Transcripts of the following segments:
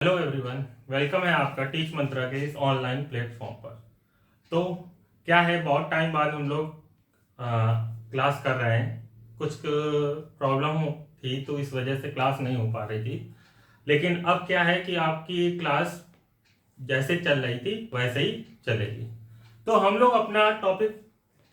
Hello everyone, welcome है आपका teach मंत्रा के इस ऑनलाइन प्लेटफॉर्म पर। तो क्या है, बहुत टाइम बाद हम लोग क्लास कर रहे हैं। कुछ प्रॉब्लम थी तो इस वजह से क्लास नहीं हो पा रही थी। लेकिन अब क्या है कि आपकी क्लास जैसे चल रही थी वैसे ही चलेगी। तो हम लोग अपना टॉपिक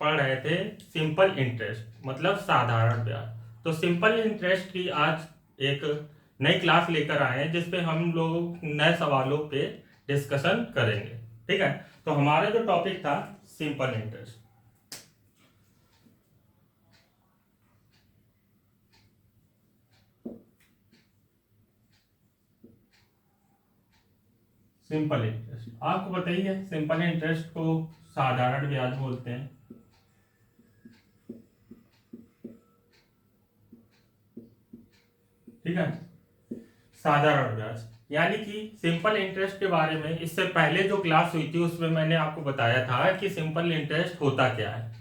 पढ़ रहे थे, सिंपल इंटरेस्ट मतलब साधारण ब्याज। तो सिंपल इंटरेस्ट की आज एक नई क्लास लेकर आए हैं जिसपे हम लोग नए सवालों पे डिस्कशन करेंगे। ठीक है, तो हमारा जो टॉपिक था सिंपल इंटरेस्ट। सिंपल इंटरेस्ट आपको बताइए, सिंपल इंटरेस्ट को साधारण ब्याज बोलते हैं। ठीक है, साधारण ब्याज यानी कि सिंपल इंटरेस्ट के बारे में इससे पहले जो क्लास हुई थी उसमें मैंने आपको बताया था कि सिंपल इंटरेस्ट होता क्या है।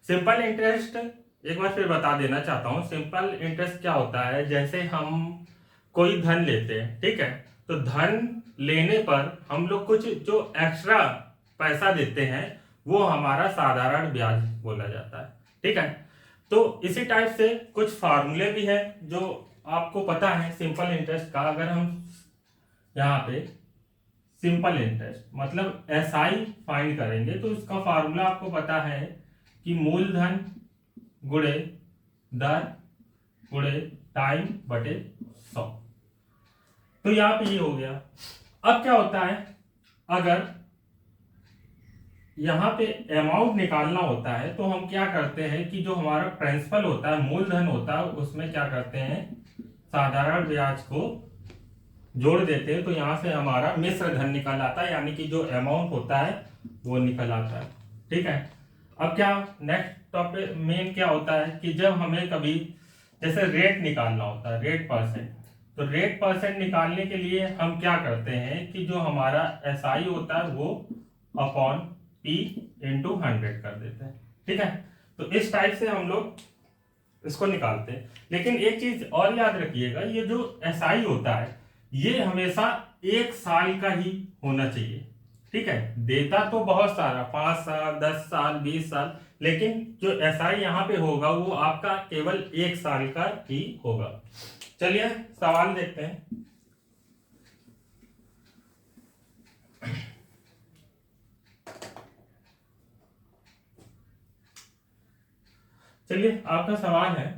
सिंपल इंटरेस्ट एक बार फिर बता देना चाहता हूँ। सिंपल इंटरेस्ट क्या होता है, जैसे हम कोई धन लेते हैं, ठीक है, तो धन लेने पर हम लोग कुछ जो एक्स्ट्रा पैसा देते हैं वो हमारा साधारण ब्याज बोला जाता है। ठीक है, तो इसी टाइप से कुछ फार्मूले भी हैं जो आपको पता है सिंपल इंटरेस्ट का। अगर हम यहाँ पे सिंपल इंटरेस्ट मतलब एसआई फाइंड करेंगे तो इसका फार्मूला आपको पता है कि मूलधन गुणे दर गुणे टाइम बटे 100। तो यहाँ पे ये हो गया। अब क्या होता है, अगर यहाँ पे अमाउंट निकालना होता है तो हम क्या करते हैं कि जो हमारा प्रिंसिपल होता है, मूलधन होता है, उसमें क्या करते हैं, साधारण ब्याज को जोड़ देते हैं। तो यहाँ से हमारा मिश्र धन निकल आता है, यानी कि जो अमाउंट होता है वो निकल आता है। ठीक है, अब क्या नेक्स्ट टॉपिक मेन क्या होता है कि जब हमें कभी जैसे रेट निकालना होता है, रेट परसेंट, तो रेट परसेंट निकालने के लिए हम क्या करते हैं कि जो हमारा एसआई होता है वो अपॉन पी इंटू 100 कर देते हैं। ठीक है, तो इस टाइप से हम लोग इसको निकालते हैं। लेकिन एक चीज और याद रखिएगा, ये जो एसआई होता है ये हमेशा 1 साल का ही होना चाहिए। ठीक है, देता तो बहुत सारा 5 साल 10 साल 20 साल, लेकिन जो एसआई यहाँ पे होगा वो आपका केवल 1 साल का ही होगा। चलिए सवाल देखते हैं। चलिए आपका सवाल है,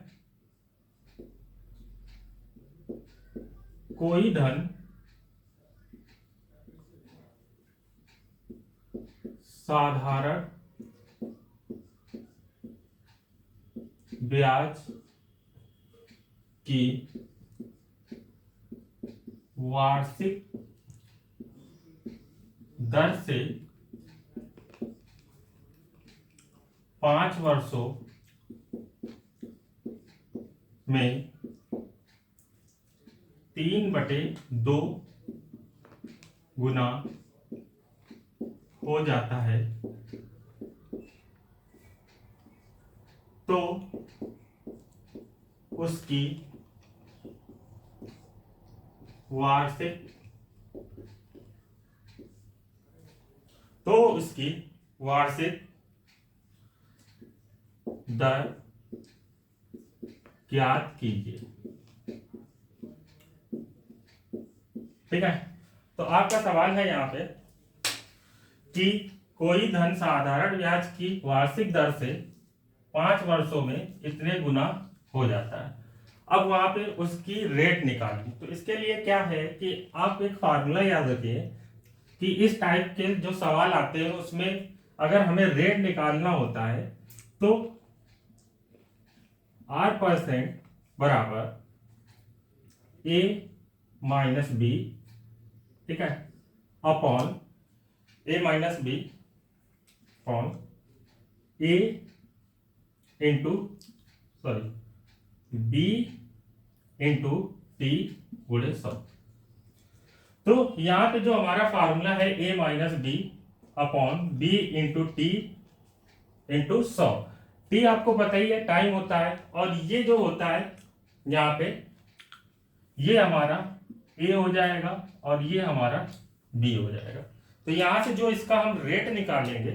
कोई धन साधारण ब्याज की वार्षिक दर से 5 वर्षों में 3/2 गुना हो जाता है, तो उसकी वार्षिक वार्षिक दर ज्ञात कीजिए। ठीक है, तो आपका सवाल है यहाँ पे कि कोई धन साधारण ब्याज की वार्षिक दर से 5 वर्षों में इतने गुना हो जाता है। अब वहां पे उसकी रेट निकालनी, तो इसके लिए क्या है कि आप एक फार्मूला याद रखिए कि इस टाइप के जो सवाल आते हैं उसमें अगर हमें रेट निकालना होता है तो R% बराबर A माइनस बी, ठीक है, upon A minus B upon A into B into T गुणे 100। तो यहां पे जो हमारा फार्मूला है A minus B upon B into T into 100। T आपको पता ही है टाइम होता है, और ये जो होता है यहाँ पे ये हमारा ए हो जाएगा और ये हमारा बी हो जाएगा। तो यहां से जो इसका हम रेट निकालेंगे,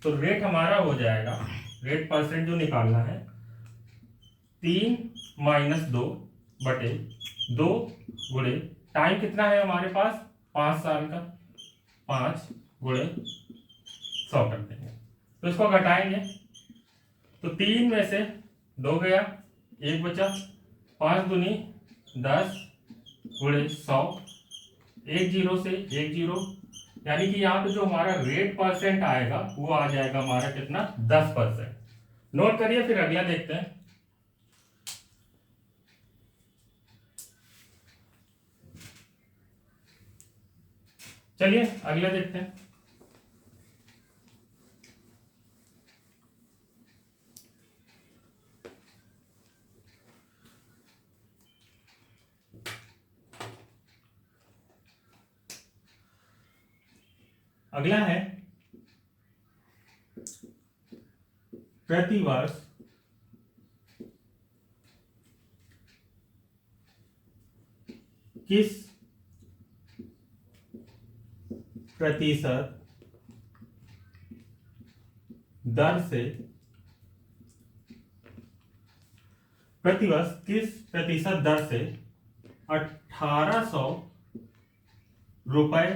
तो रेट हमारा हो जाएगा, रेट परसेंट जो निकालना है 3-2 गुणे टाइम कितना है हमारे पास 5 साल का, 5 गुणे 100 कर देंगे। तो इसको घटाएंगे तो 3 में से 2 गया, 1 बचा, 5 दूनी 10 गुणे 100, 1 जीरो से 1 जीरो, यानी कि यहाँ पे जो हमारा रेट परसेंट आएगा वो आ जाएगा हमारा कितना 10%। नोट करिए, फिर अगला देखते हैं। चलिए अगला देखते हैं। अगला है प्रतिवर्ष किस प्रतिशत दर से, प्रतिवर्ष किस प्रतिशत दर से 1800 रुपए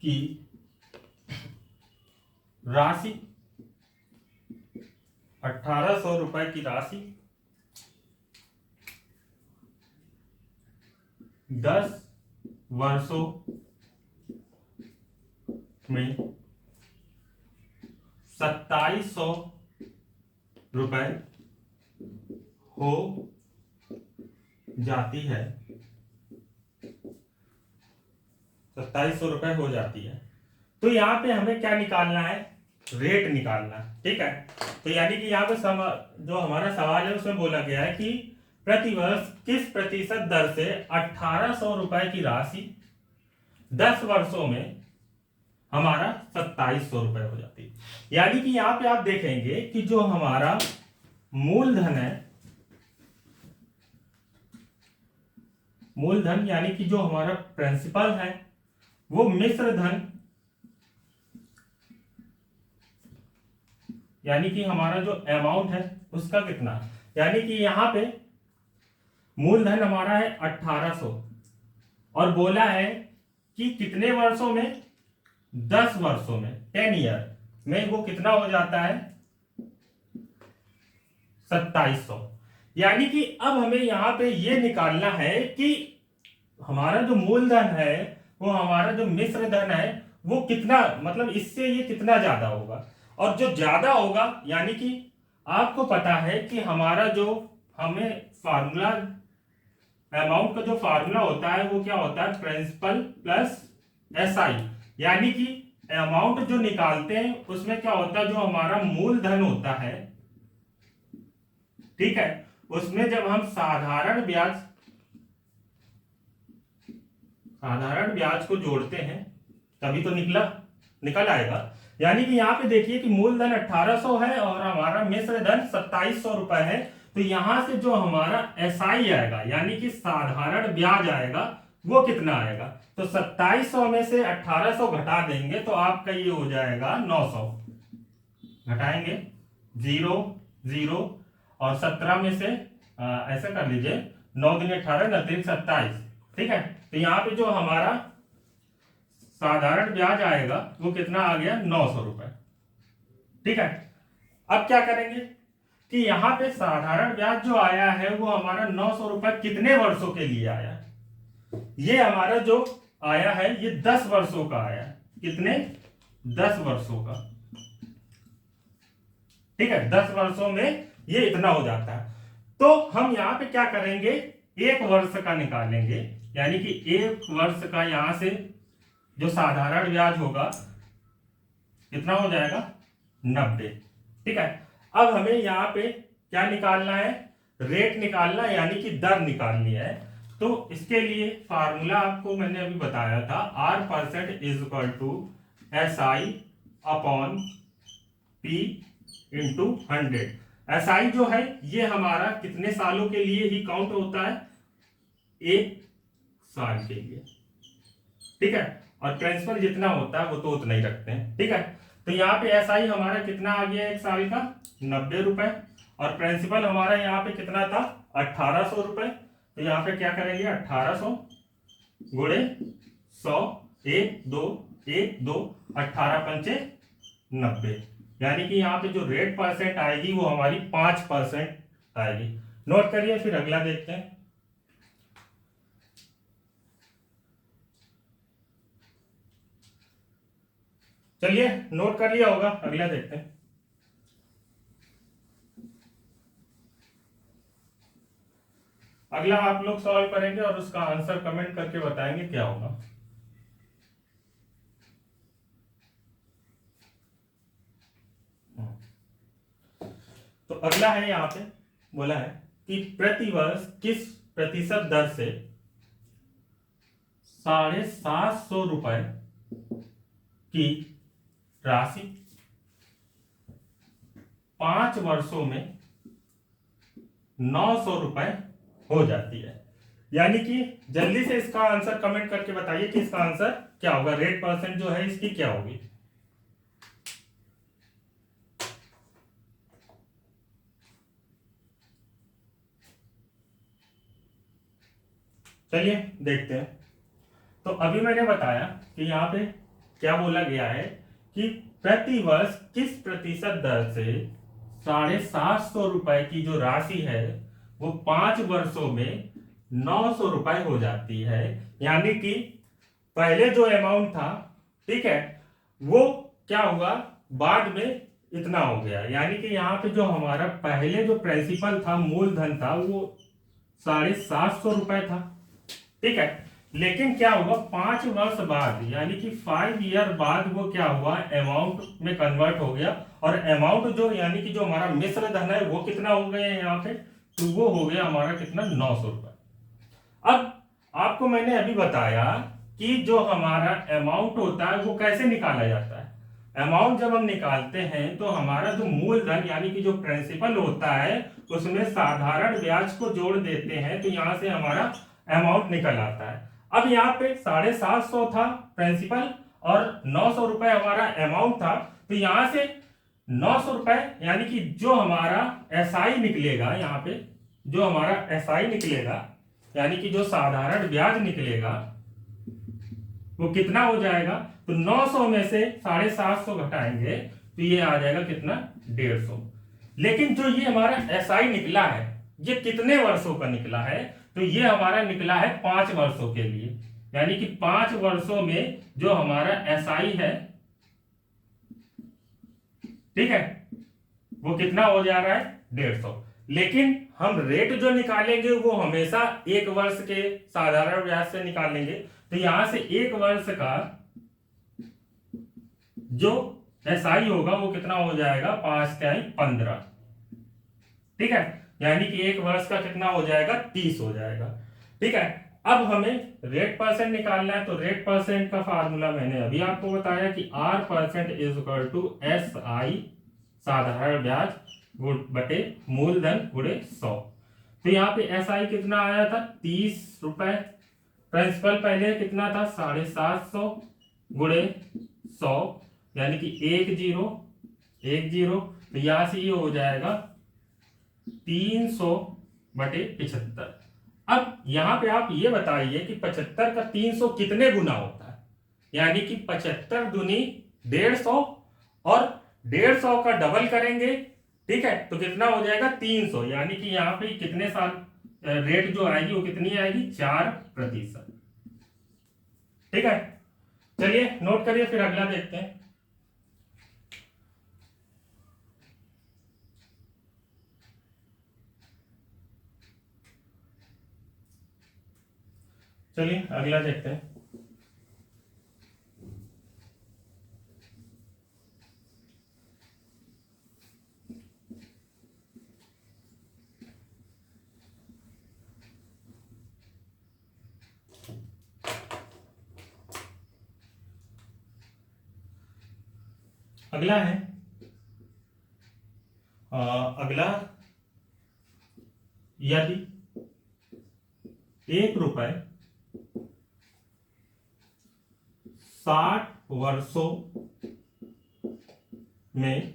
की राशि, 1800 रुपए की राशि 10 वर्षों में 2700 रुपए हो जाती है, 2700 रुपए हो जाती है। तो यहाँ पे हमें क्या निकालना है, रेट निकालना है, ठीक है। तो यानी कि यहाँ पे जो हमारा सवाल है उसमें बोला गया है कि प्रतिवर्ष किस प्रतिशत दर से 1800 रुपए की राशि 10 वर्षों में हमारा 2700 रुपए हो जाती है। यानी कि यहाँ पे आप देखेंगे कि जो हमारा मूलधन है, मूलधन यानी कि जो हमारा प्रिंसिपल है वो मिश्र धन, यानी कि हमारा जो अमाउंट है उसका कितना, यानी कि यहां पे मूलधन हमारा है 1800 और बोला है कि कितने वर्षों में, 10 वर्षों में, 10 ईयर में वो कितना हो जाता है 2700। यानी कि अब हमें यहां पे ये निकालना है कि हमारा जो मूलधन है वो हमारा जो मिश्र धन है वो कितना, मतलब इससे ये कितना ज्यादा होगा, और जो ज्यादा होगा यानी कि आपको पता है कि हमारा जो हमें फार्मूला, अमाउंट का जो फार्मूला होता है वो क्या होता है, प्रिंसिपल प्लस एसआई, यानी कि अमाउंट जो निकालते हैं उसमें क्या होता है, जो हमारा मूलधन होता है, ठीक है, उसमें जब हम साधारण ब्याज को जोड़ते हैं तभी तो निकल आएगा। यानी कि यहां पे देखिए कि मूलधन 1800 है और हमारा मिश्र धन 2700 रुपए है। तो यहां से जो हमारा एसआई आएगा यानी कि साधारण ब्याज आएगा वो कितना आएगा, तो 2700 में से 1800 घटा देंगे तो आपका ये हो जाएगा 900, घटाएंगे 0 0 और 17 में से ऐसा कर लीजिए 9 दूनी 18 अतिरिक्त 27, ठीक है। तो यहाँ पे जो हमारा साधारण ब्याज आएगा वो कितना आ गया 900 रुपए, ठीक है। अब क्या करेंगे कि यहाँ पे साधारण ब्याज जो आया है वो हमारा 900 रुपए कितने वर्षों के लिए आया है, ये हमारा जो आया है ये 10 वर्षों का आया है, कितने 10 वर्षों का, ठीक है। 10 वर्षों में ये इतना हो जाता है। तो हम यहाँ पे क्या करेंगे, 1 वर्ष का निकालेंगे, यानी कि 1 वर्ष का यहां से जो साधारण ब्याज होगा कितना हो जाएगा 90, ठीक है। अब हमें यहाँ पे क्या निकालना है, रेट निकालना है, यानी कि दर निकालनी है। तो इसके लिए फार्मूला आपको मैंने अभी बताया था, R% is equal to SI upon P into 100। SI जो है ये हमारा कितने सालों के लिए ही काउंट होता है, 1 साल के लिए, ठीक है। और प्रिंसिपल जितना होता है वो तो उतना ही रखते हैं, ठीक है। तो यहाँ पे एसआई हमारा कितना आ गया एक साल का, 90 रुपए। और प्रिंसिपल हमारा यहाँ पे कितना था, 1800 रुपए। तो यहाँ पे क्या करेंगे, 1800 गुणे 100, 1 2 18 × 5 90, यानी कि यहाँ पे जो रेट परसेंट आएगी वो हमारी 5% आएगी। नोट करिए, फिर अगला देखते हैं। चलिए नोट कर लिया होगा, अगला देखते हैं। अगला आप लोग सॉल्व करेंगे और उसका आंसर कमेंट करके बताएंगे क्या होगा। तो अगला है, यहाँ पे बोला है कि प्रति वर्ष किस प्रतिशत दर से 750 रुपए की राशि 5 वर्षों में 900 रुपए हो जाती है। यानी कि जल्दी से इसका आंसर कमेंट करके बताइए कि इसका आंसर क्या होगा, रेट परसेंट जो है इसकी क्या होगी। चलिए देखते हैं। तो अभी मैंने बताया कि यहाँ पे क्या बोला गया है कि प्रति वर्ष किस प्रतिशत दर से 750 रुपए की जो राशि है वो 5 वर्षों में 900 रुपए हो जाती है। यानी कि पहले जो अमाउंट था, ठीक है, वो क्या हुआ, बाद में इतना हो गया। यानी कि यहाँ पे जो हमारा पहले जो प्रिंसिपल था, मूलधन था, वो 750 रुपए था, ठीक है। लेकिन क्या हुआ, 5 वर्ष बाद यानी कि 5 ईयर बाद वो क्या हुआ, अमाउंट में कन्वर्ट हो गया। और अमाउंट जो यानी कि जो हमारा मिश्र धन है वो कितना हो गया है यहाँ पे, तो वो हो गया हमारा कितना, 900 रुपए। अब आपको मैंने अभी बताया कि जो हमारा अमाउंट होता है वो कैसे निकाला जाता है। अमाउंट जब हम निकालते हैं तो हमारा जो मूलधन यानी कि जो प्रिंसिपल होता है उसमें साधारण ब्याज को जोड़ देते हैं, तो यहां से हमारा अमाउंट निकल आता है। अब यहाँ पे 750 था प्रिंसिपल और 900 रुपए हमारा अमाउंट था, तो यहां से 900 रुपए यानी कि जो हमारा एसआई निकलेगा, यहाँ पे जो हमारा एसआई निकलेगा यानी कि जो साधारण ब्याज निकलेगा वो कितना हो जाएगा, तो 900 में से 750 घटाएंगे तो ये आ जाएगा कितना, 150। लेकिन जो ये हमारा एसआई निकला है ये कितने वर्षों का निकला है, तो ये हमारा निकला है 5 वर्षों के लिए। यानी कि 5 वर्षों में जो हमारा एसआई है, ठीक है, वो कितना हो जा रहा है, 150। लेकिन हम रेट जो निकालेंगे वो हमेशा 1 वर्ष के साधारण ब्याज से निकालेंगे। तो यहां से 1 वर्ष का जो एसआई होगा वो कितना हो जाएगा, 5 × 15, ठीक है। यानी कि 1 वर्ष का कितना हो जाएगा, 30 हो जाएगा, ठीक है। अब हमें रेट परसेंट निकालना है, तो रेट परसेंट का फार्मूला मैंने अभी आपको बताया कि R% = SI साधारण ब्याज बटे मूलधन गुणे 100। तो यहाँ पे एसआई कितना आया था, 30 रुपए। प्रिंसिपल पहले कितना था, 750 गुणे 100 यानी कि 10 तो यहां से ये हो जाएगा 300 बटे 75। अब यहां पे आप ये बताइए कि 75 का 300 कितने गुना होता है, यानी कि 75 दूनी 150 और 150 का डबल करेंगे, ठीक है, तो कितना हो जाएगा, 300। यानी कि यहाँ पे कितने साल रेट जो आएगी वो कितनी आएगी, 4%, ठीक है। चलिए नोट करिए, फिर अगला देखते हैं। चलिए अगला देखते हैं। अगला है अगला, यदि 1 रुपए 60 वर्षों में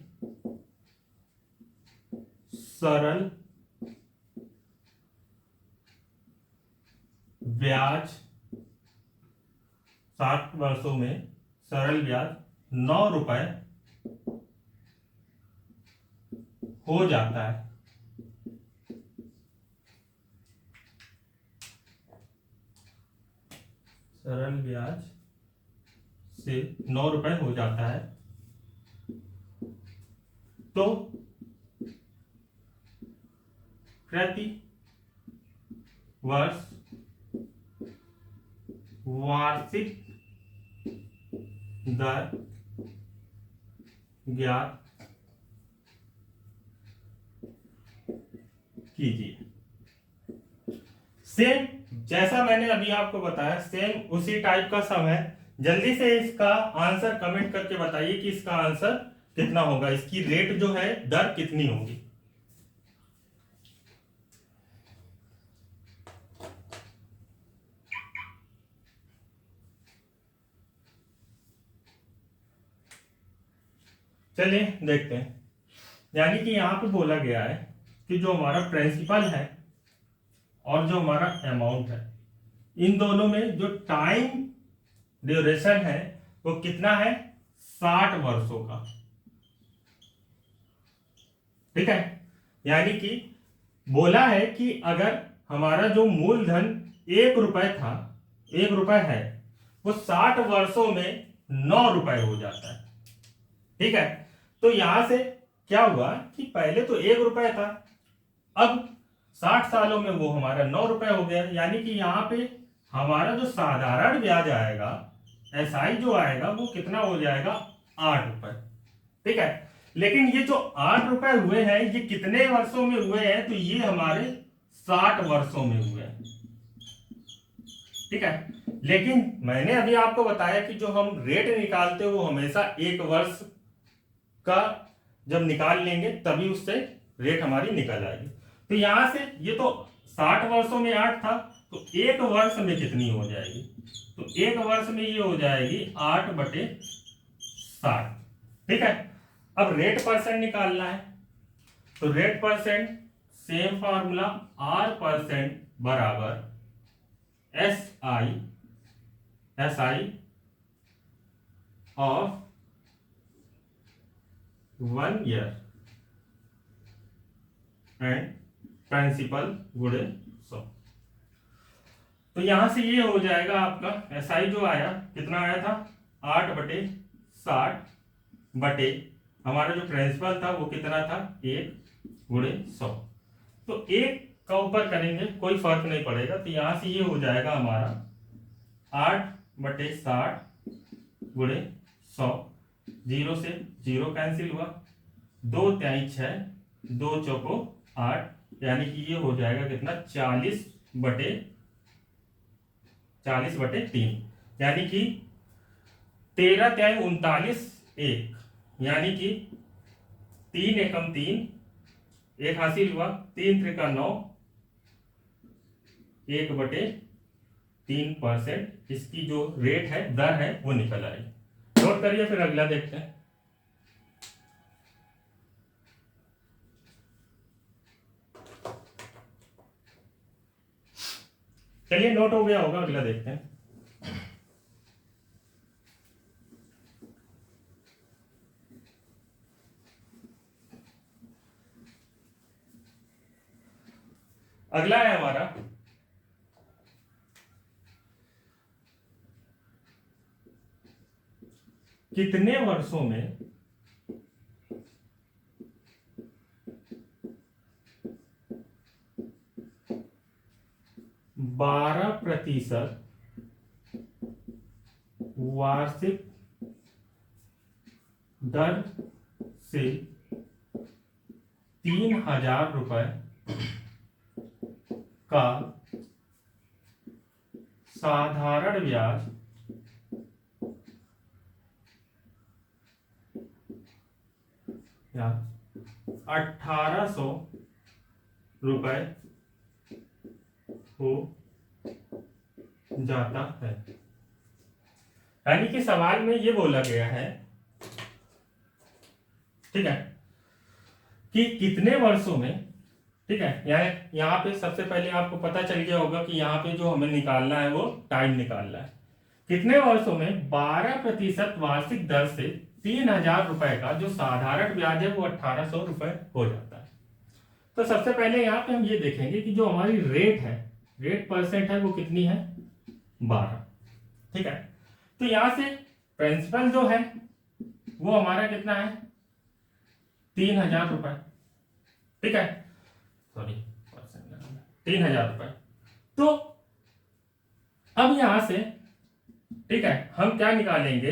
सरल ब्याज, 60 वर्षों में सरल ब्याज 9 रुपए हो जाता है। सरल ब्याज से 9 रुपए हो जाता है। तो प्रति वर्ष वार्षिक दर ज्ञात कीजिए। सेम जैसा मैंने अभी आपको बताया, सेम उसी टाइप का सम है। जल्दी से इसका आंसर कमेंट करके बताइए कि इसका आंसर कितना होगा, इसकी रेट जो है दर कितनी होगी। चलिए देखते हैं। यानी कि यहां पे बोला गया है कि जो हमारा प्रिंसिपल है और जो हमारा अमाउंट है, इन दोनों में जो टाइम ड्यूरेशन है वो कितना है, 60 वर्षों का। ठीक है, यानी कि बोला है कि अगर हमारा जो मूलधन 1 रुपए था, 1 रुपए है, वो 60 वर्षों में 9 रुपए हो जाता है। ठीक है, तो यहां से क्या हुआ कि पहले तो 1 रुपए था, अब 60 सालों में वो हमारा 9 रुपए हो गया। यानी कि यहाँ पे हमारा जो साधारण ब्याज आएगा, एसआई जो आएगा, वो कितना हो जाएगा, 8 रुपए। ठीक है, लेकिन ये जो 8 रुपए हुए हैं, ये कितने वर्षों में हुए हैं, तो ये हमारे 60 वर्षों में हुए हैं। ठीक है, लेकिन मैंने अभी आपको बताया कि जो हम रेट निकालते हैं वो हमेशा 1 वर्ष का जब निकाल लेंगे तभी उससे रेट हमारी निकल आएगी। तो यहां से ये तो 60 वर्षों में 8 था, तो 1 वर्ष में कितनी हो जाएगी, तो 1 वर्ष में ये हो जाएगी 8/60। ठीक है, अब रेट परसेंट निकालना है, तो rate percent same formula, R% बराबर SI of 1 year and principal गुणे 100। तो यहां से ये हो जाएगा आपका एसआई जो आया, कितना आया था, 8/60 बटे हमारा जो प्रिंसिपल था वो कितना था, 1/100। तो 1 का ऊपर करेंगे कोई फर्क नहीं पड़ेगा, तो यहां से ये हो जाएगा हमारा 8/60 गुणे 100। 0 से 0 कैंसिल हुआ, 2 तिहाई 6, 2 चौको 8, यानी कि ये हो जाएगा कितना, 40/3, यानी कि 13 तिहाई 39 1, यानी कि 3 एकम 3, 1 हासिल हुआ, 3 त्रिका 9, 1/3% इसकी जो रेट है, दर है, वो निकल आई। नोट करिए, फिर अगला देखते हैं। चलिए, नोट हो गया होगा, अगला देखते हैं। अगला है हमारा कितने वर्षों में 12% वार्षिक दर से 3,000 रुपए का साधारण ब्याज या 1,800 रुपए हो जाता है। यानी कि सवाल में ये बोला गया है, ठीक है, कि कितने वर्षों में, ठीक है, यहाँ पे सबसे पहले आपको पता चल गया होगा कि यहाँ पे जो हमें निकालना है वो टाइम निकालना है। कितने वर्षों में 12% वार्षिक दर से 3,000 रुपए का जो साधारण ब्याज है वो 1,800 रुपए हो जाता है। तो सबसे पहले यहाँ पे हम ये देखेंगे कि जो हमारी रेट परसेंट है वो कितनी है, 12, ठीक है। तो यहां से प्रिंसिपल जो है वो हमारा कितना है, 3,000 रुपए, ठीक है, सॉरी 3,000 रुपए। तो अब यहां से, ठीक है, हम क्या निकालेंगे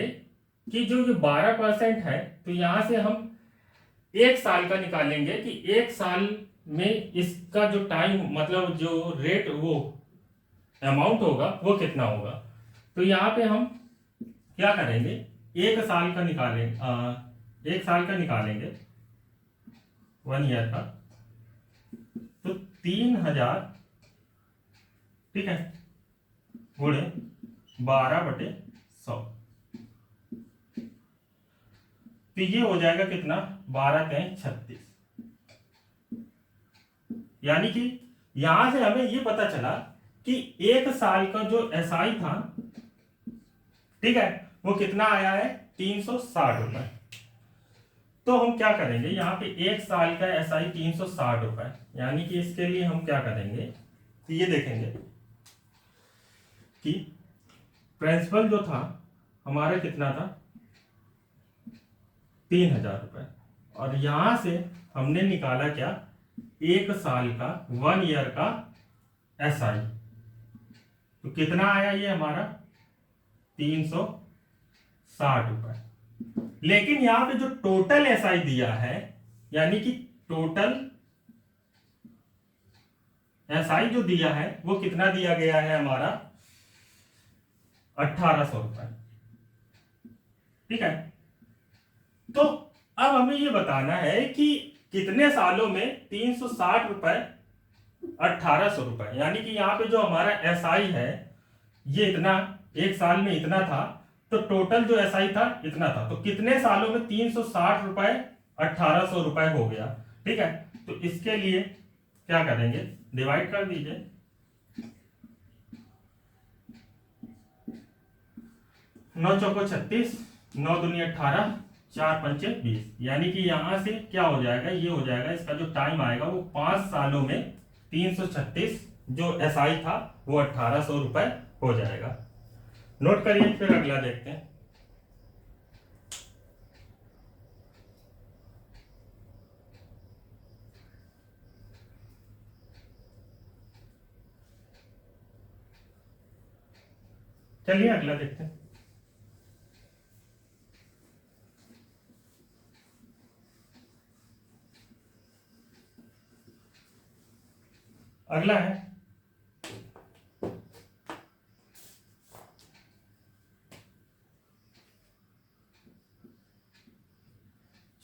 कि जो ये 12% है, तो यहां से हम एक साल का निकालेंगे कि एक साल में इसका जो टाइम, मतलब जो रेट, वो अमाउंट होगा वो कितना होगा। तो यहाँ पे हम क्या करेंगे, एक साल का निकालेंगे 1 ईयर का। तो 3,000, ठीक है, गुणे 12/100, तो ये हो जाएगा कितना, 12×36। यानी कि यहां से हमें ये पता चला कि एक साल का जो एसआई था, ठीक है, वो कितना आया है, 360 रुपए। तो हम क्या करेंगे, यहाँ पे एक साल का एसआई 360 रुपए, यानी कि इसके लिए हम क्या करेंगे, तो ये देखेंगे कि प्रिंसिपल जो था हमारा कितना था, 3,000 रुपए, और यहां से हमने निकाला क्या, एक साल का 1 ईयर का एसआई। तो कितना आया ये हमारा, 360 रुपए। लेकिन यहां पे जो टोटल एसआई दिया है, यानी कि टोटल एसआई जो दिया है वो कितना दिया गया है हमारा, 1,800 रुपए, ठीक है। तो अब हमें ये बताना है कि कितने सालों में 360 रुपए 1,800 रुपए, यानी कि यहाँ पे जो हमारा एसआई है ये इतना, एक साल में इतना था, तो टोटल जो एसआई था इतना था, तो कितने सालों में 360 रुपए 1,800 रुपए हो गया, ठीक है। तो इसके लिए क्या करेंगे, डिवाइड कर दीजिए, 9 चौको 36, 9 दूनी 18, 4 पंचे 20, यानी कि यहां से क्या हो जाएगा, ये हो जाएगा, इसका जो टाइम आएगा वो 5 सालों में 336 जो एसआई था वो 1,800 रुपए हो जाएगा। नोट करिए, फिर अगला देखते हैं। चलिए अगला देखते हैं। अगला है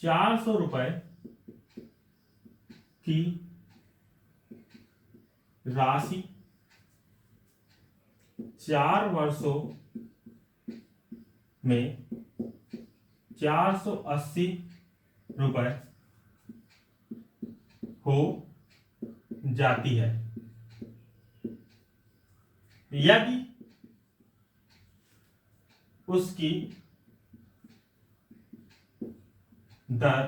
400 रुपए की राशि 4 वर्षों में 480 रुपए हो जाती है, यदि उसकी दर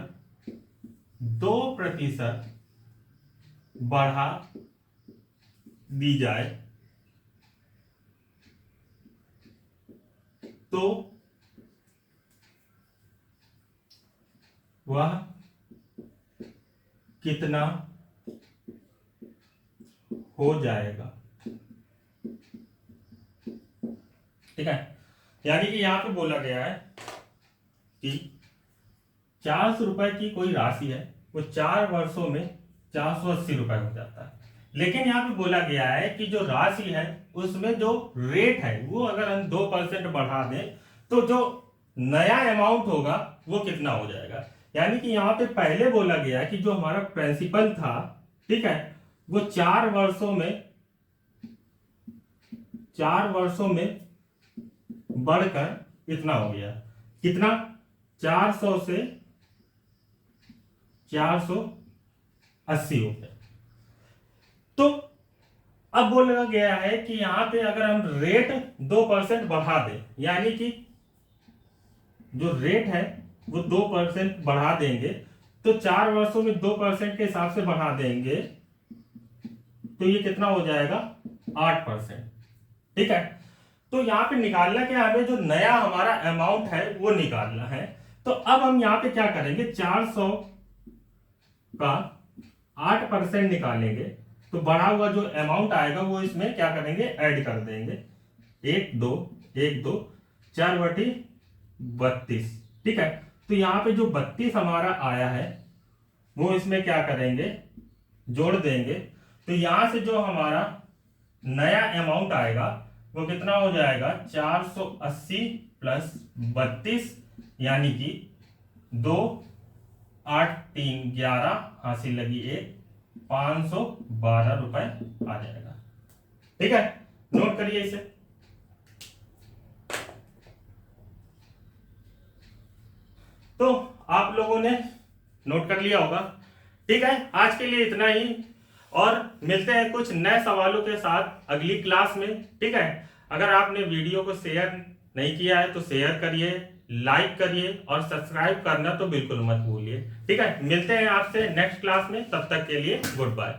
2% बढ़ा दी जाए तो वह कितना हो जाएगा, ठीक है। यानी कि यहां पे बोला गया है कि 400 रुपए की कोई राशि है, वो 4 वर्षों में 480 रुपए हो जाता है। लेकिन यहां पे बोला गया है कि जो राशि है उसमें जो रेट है वो अगर हम 2% बढ़ा दें तो जो नया अमाउंट होगा वो कितना हो जाएगा। यानी कि यहाँ पे पहले बोला गया है कि जो हमारा प्रिंसिपल था, ठीक है, वो 4 वर्षों में बढ़कर इतना हो गया। कितना? 400 से 480 हो गया। तो अब बोला गया है कि यहां पे अगर हम रेट 2% बढ़ा दें, यानी कि जो रेट है वो 2% बढ़ा देंगे, तो 4 वर्षों में 2% के हिसाब से बढ़ा देंगे, तो ये कितना हो जाएगा? 8%। ठीक है। तो यहां पे निकालना क्या है, हमें जो नया हमारा अमाउंट है वो निकालना है। तो अब हम यहां पे क्या करेंगे, 400 का 8% निकालेंगे, तो बढ़ा हुआ जो अमाउंट आएगा वो इसमें क्या करेंगे, ऐड कर देंगे। 1 2 ठीक है। तो यहां पे जो 32 हमारा आया है वो इसमें क्या करेंगे, जोड़ देंगे। तो यहां से जो हमारा नया अमाउंट आएगा वो कितना हो जाएगा, 480 प्लस 32, यानी कि 2 8 3 11, हासिल लगी 1, 512 रुपए आ जाएगा। ठीक है, नोट करिए इसे। तो आप लोगों ने नोट कर लिया होगा। ठीक है, आज के लिए इतना ही, और मिलते हैं कुछ नए सवालों के साथ अगली क्लास में। ठीक है, अगर आपने वीडियो को शेयर नहीं किया है तो शेयर करिए, लाइक करिए और सब्सक्राइब करना तो बिल्कुल मत भूलिए। ठीक है, मिलते हैं आपसे नेक्स्ट क्लास में, तब तक के लिए गुड बाय।